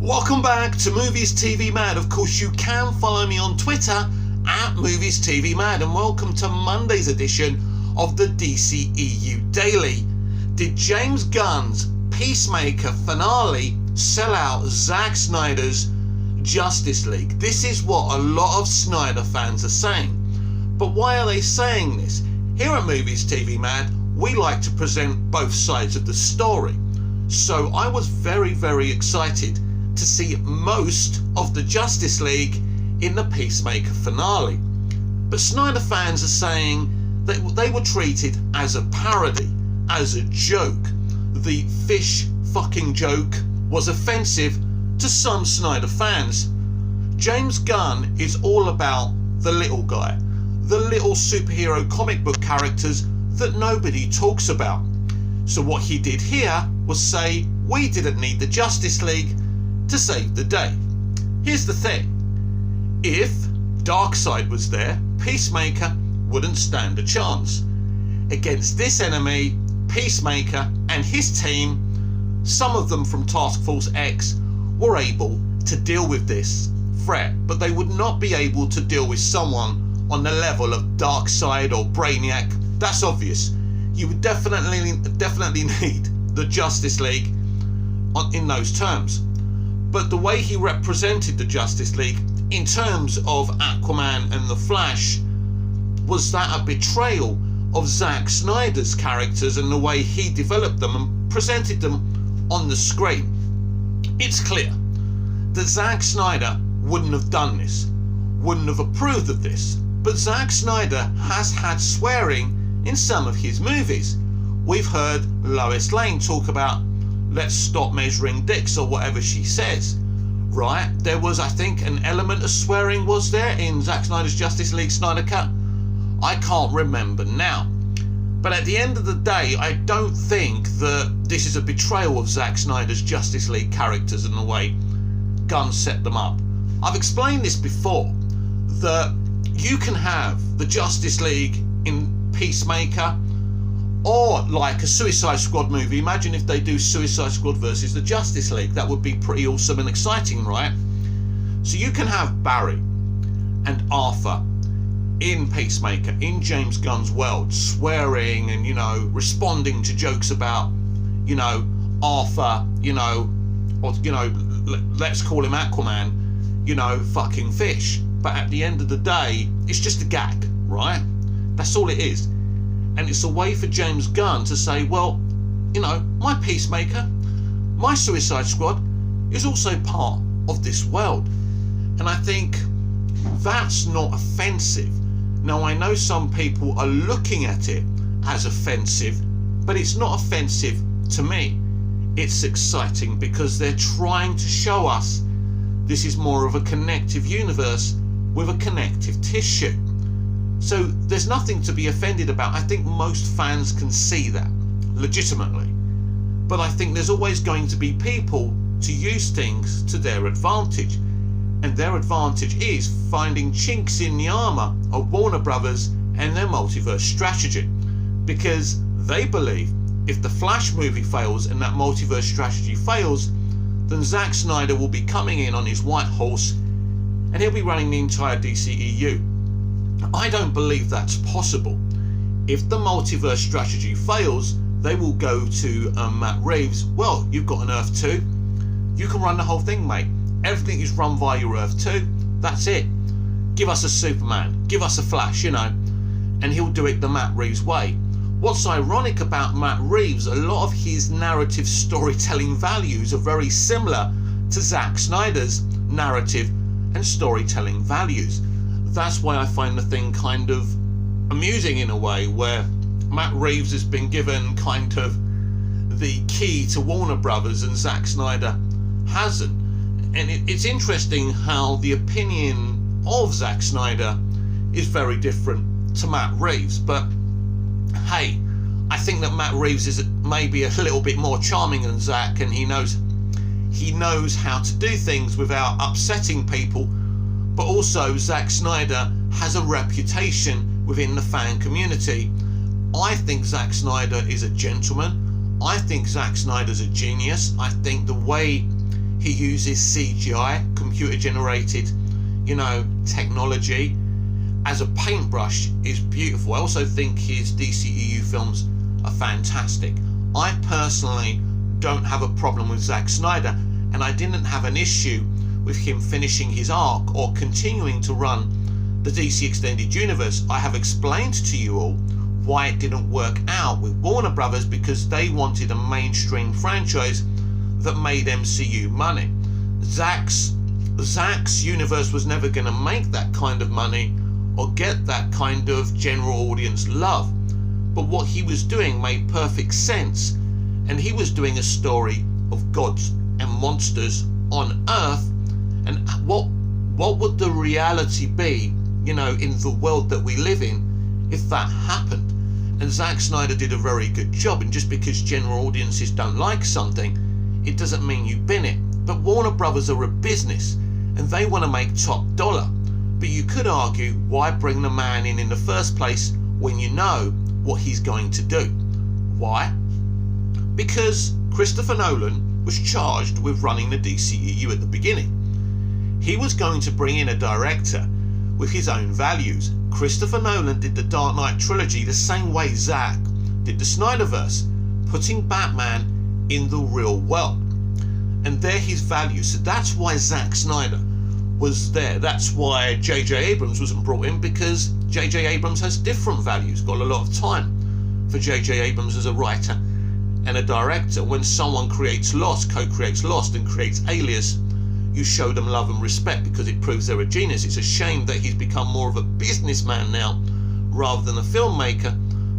Welcome back to Movies TV Mad. Of course, you can follow me on Twitter at Movies TV Mad, and welcome to Monday's edition of the DCEU Daily. Did James Gunn's Peacemaker finale sell out Zack Snyder's Justice League? This is what a lot of Snyder fans are saying. But why are they saying this? Here at Movies TV Mad, we like to present both sides of the story. So I was very excited to see most of the Justice League in the Peacemaker finale. But Snyder fans are saying that they were treated as a parody, as a joke. The fish fucking joke was offensive to some Snyder fans. James Gunn is all about the little guy, the little superhero comic book characters that nobody talks about. So what he did here was say we didn't need the Justice League to save the day. Here's the thing. If Darkseid was there, Peacemaker wouldn't stand a chance. Against this enemy, Peacemaker and his team, some of them from Task Force X, were able to deal with this threat, but they would not be able to deal with someone on the level of Darkseid or Brainiac. That's obvious. You would definitely need the Justice League in those terms. But the way he represented the Justice League in terms of Aquaman and the Flash was that a betrayal of Zack Snyder's characters and the way he developed them and presented them on the screen. It's clear that Zack Snyder wouldn't have done this, wouldn't have approved of this, but Zack Snyder has had swearing in some of his movies. We've heard Lois Lane talk about let's stop measuring dicks or whatever she says, right? There was, I think, an element of swearing, was there, in Zack Snyder's Justice League Snyder Cut? I can't remember now. But at the end of the day, I don't think that this is a betrayal of Zack Snyder's Justice League characters and the way Gunn set them up. I've explained this before, that you can have the Justice League in Peacemaker, or like a Suicide Squad movie. Imagine if they do Suicide Squad versus the Justice League. That would be pretty awesome and exciting, right? So you can have Barry and Arthur in Peacemaker, in James Gunn's world, swearing and, responding to jokes about, Arthur, or, let's call him Aquaman, fucking fish. But at the end of the day, it's just a gag, right? That's all it is. And it's a way for James Gunn to say, well, my Peacemaker, my Suicide Squad is also part of this world. And I think that's not offensive. Now, I know some people are looking at it as offensive, but it's not offensive to me. It's exciting because they're trying to show us this is more of a connective universe with a connective tissue. So there's nothing to be offended about. I think most fans can see that legitimately. But I think there's always going to be people to use things to their advantage. And their advantage is finding chinks in the armour of Warner Brothers and their multiverse strategy. Because they believe if the Flash movie fails and that multiverse strategy fails, then Zack Snyder will be coming in on his white horse and he'll be running the entire DCEU. I don't believe that's possible. If the multiverse strategy fails, they will go to Matt Reeves. Well, you've got an Earth 2. You can run the whole thing, mate. Everything is run via your Earth 2. That's it. Give us a Superman. Give us a Flash, and he'll do it the Matt Reeves way. What's ironic about Matt Reeves, a lot of his narrative storytelling values are very similar to Zack Snyder's narrative and storytelling values. That's why I find the thing kind of amusing in a way, where Matt Reeves has been given kind of the key to Warner Brothers and Zack Snyder hasn't. And it's interesting how the opinion of Zack Snyder is very different to Matt Reeves. But hey, I think that Matt Reeves is maybe a little bit more charming than Zack, and he knows how to do things without upsetting people. But also, Zack Snyder has a reputation within the fan community. I think Zack Snyder is a gentleman. I think Zack Snyder's a genius. I think the way he uses CGI, computer generated, technology, as a paintbrush is beautiful. I also think his DCEU films are fantastic. I personally don't have a problem with Zack Snyder, and I didn't have an issue with him finishing his arc or continuing to run the DC Extended Universe. I have explained to you all why it didn't work out with Warner Brothers, because they wanted a mainstream franchise that made MCU money. Zack's universe was never going to make that kind of money or get that kind of general audience love. But what he was doing made perfect sense, and he was doing a story of gods and monsters on Earth, and what would the reality be, in the world that we live in, if that happened? And Zack Snyder did a very good job, and just because general audiences don't like something, it doesn't mean you bin it. But Warner Brothers are a business, and they want to make top dollar. But you could argue, why bring the man in the first place when you know what he's going to do? Why? Because Christopher Nolan was charged with running the DCEU at the beginning. He was going to bring in a director with his own values. Christopher Nolan did the Dark Knight trilogy the same way Zack did the Snyderverse, putting Batman in the real world. And they're his values. So that's why Zack Snyder was there. That's why J.J. Abrams wasn't brought in, because J.J. Abrams has different values, got a lot of time. For J.J. Abrams as a writer and a director, when someone creates Lost, co-creates Lost and creates Alias, you show them love and respect because it proves they're a genius. It's a shame that he's become more of a businessman now rather than a filmmaker,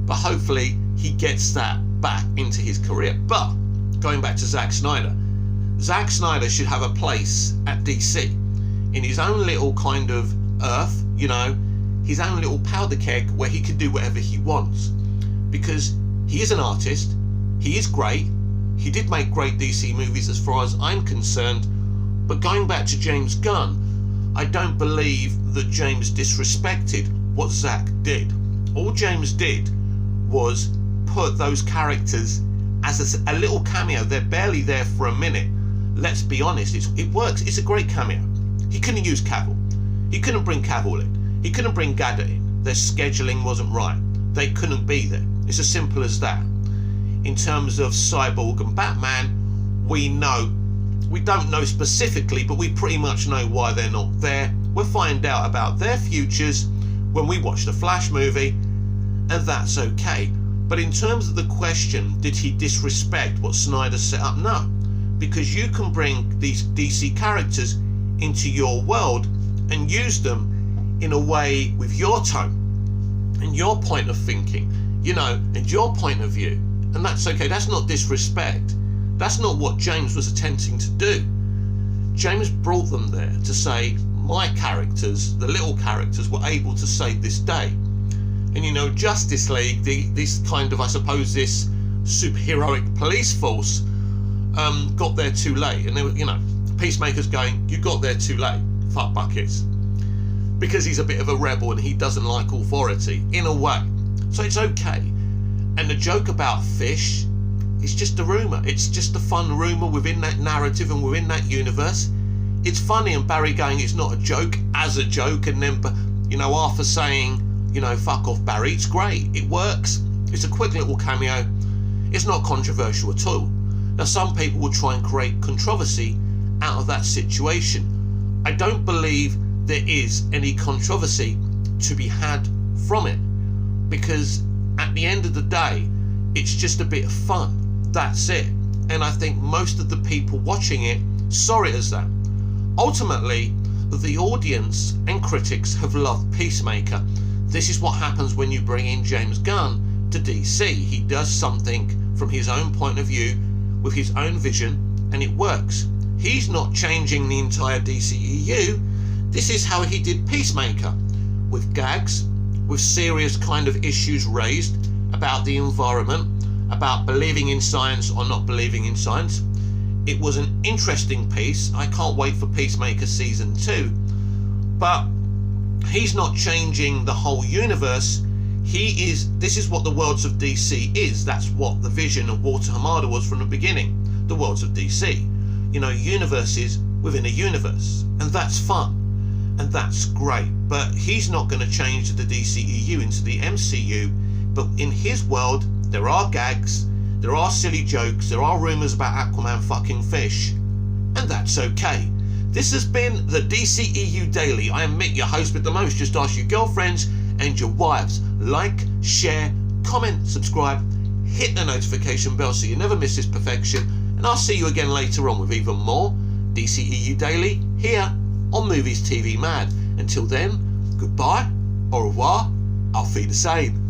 but hopefully he gets that back into his career. But going back to Zack Snyder should have a place at DC in his own little kind of earth, his own little powder keg where he can do whatever he wants, because he is an artist, he is great, he did make great DC movies as far as I'm concerned. But going back to James Gunn, I don't believe that James disrespected what Zack did. All James did was put those characters as a little cameo. They're barely there for a minute. Let's be honest, it works. It's a great cameo. He couldn't use Cavill. He couldn't bring Cavill in. He couldn't bring Gadot in. Their scheduling wasn't right. They couldn't be there. It's as simple as that. In terms of Cyborg and Batman, we don't know specifically, but we pretty much know why they're not there. We'll find out about their futures when we watch the Flash movie, and that's okay. But in terms of the question, did he disrespect what Snyder set up? No, because you can bring these DC characters into your world and use them in a way with your tone and your point of thinking, and your point of view, and that's okay. That's not disrespect. That's not what James was attempting to do. James brought them there to say, my characters, the little characters, were able to save this day. And Justice League, this kind of, I suppose, this superheroic police force got there too late. And they were, Peacemaker's going, you got there too late, fuck buckets. Because he's a bit of a rebel and he doesn't like authority, in a way. So it's okay. And the joke about Fish, it's just a rumour. It's just a fun rumour within that narrative and within that universe. It's funny, and Barry going, it's not a joke, as a joke, and then, Arthur saying, fuck off, Barry. It's great. It works. It's a quick little cameo. It's not controversial at all. Now, some people will try and create controversy out of that situation. I don't believe there is any controversy to be had from it, because at the end of the day, it's just a bit of fun. That's it. And I think most of the people watching it saw it as that. Ultimately, the audience and critics have loved Peacemaker. This is what happens when you bring in James Gunn to DC. He does something from his own point of view, with his own vision, and it works. He's not changing the entire DCEU. This is how he did Peacemaker, with gags, with serious kind of issues raised about the environment, about believing in science or not believing in science. It was an interesting piece. I can't wait for Peacemaker season 2. But he's not changing the whole universe. This is what the worlds of DC is. That's what the vision of Walter Hamada was from the beginning. The worlds of DC. universes within a universe, and that's fun and that's great. But he's not going to change the DCEU into the MCU. But in his world, there are gags, there are silly jokes, there are rumours about Aquaman fucking fish, and that's okay. This has been the DCEU Daily. I am Mick, your host with the most. Just ask your girlfriends and your wives. Like, share, comment, subscribe, hit the notification bell so you never miss this perfection, and I'll see you again later on with even more DCEU Daily here on Movies TV Mad. Until then, goodbye, au revoir, auf Wiedersehen.